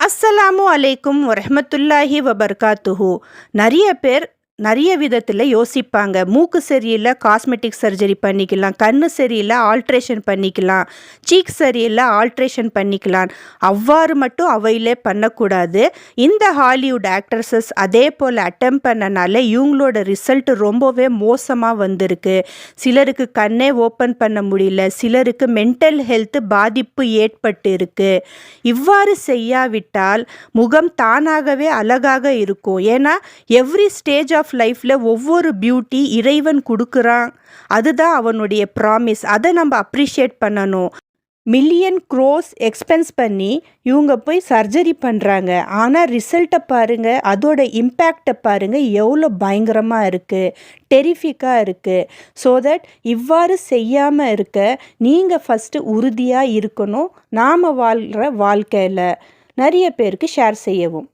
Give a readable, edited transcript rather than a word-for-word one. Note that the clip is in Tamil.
அஸ்ஸலாமு அலைக்கும் வரஹ்மத்துல்லாஹி வபர்காத்துஹு. நிறைய பேர் நிறைய விதத்தில் யோசிப்பாங்க. மூக்கு சரியில்லை, காஸ்மெட்டிக் சர்ஜரி பண்ணிக்கலாம். கண்ணு சரியில்லை, ஆல்ட்ரேஷன் பண்ணிக்கலாம். சீக் சரியில்லை, ஆல்ட்ரேஷன் பண்ணிக்கலாம். அவ்வாறு மட்டும் அவையிலே பண்ணக்கூடாது. இந்த ஹாலிவுட் ஆக்ட்ரஸஸ் அதே போல் அட்டம் பண்ணனால இவங்களோட ரிசல்ட் ரொம்பவே மோசமாக வந்திருக்கு. சிலருக்கு கண்ணே ஓப்பன் பண்ண முடியல, சிலருக்கு மென்டல் ஹெல்த் பாதிப்பு ஏற்பட்டு இருக்கு. இவ்வாறு செய்யாவிட்டால் முகம் தானாகவே அழகாக இருக்கும். ஏன்னா எவ்ரி ஸ்டேஜ் ஆஃப் லைஃப்பில் ஒவ்வொரு பியூட்டி இறைவன் கொடுக்குறான். அதுதான் அவனுடைய ப்ராமிஸ். அதை நம்ம அப்ரிஷியேட் பண்ணணும். மில்லியன் க்ரோஸ் எக்ஸ்பென்ஸ் பண்ணி இவங்க போய் சர்ஜரி பண்ணுறாங்க. ஆனால் ரிசல்ட்டை பாருங்கள், அதோட இம்பேக்டை பாருங்கள், எவ்வளோ பயங்கரமாக இருக்குது, டெரிஃபிக்காக இருக்குது. ஸோ தட் இவ்வாறு செய்யாமல் இருக்க நீங்கள் ஃபஸ்ட்டு உறுதியாக இருக்கணும். நாம் வாழ்கிற வாழ்க்கையில் நிறைய பேருக்கு ஷேர் செய்யவும்.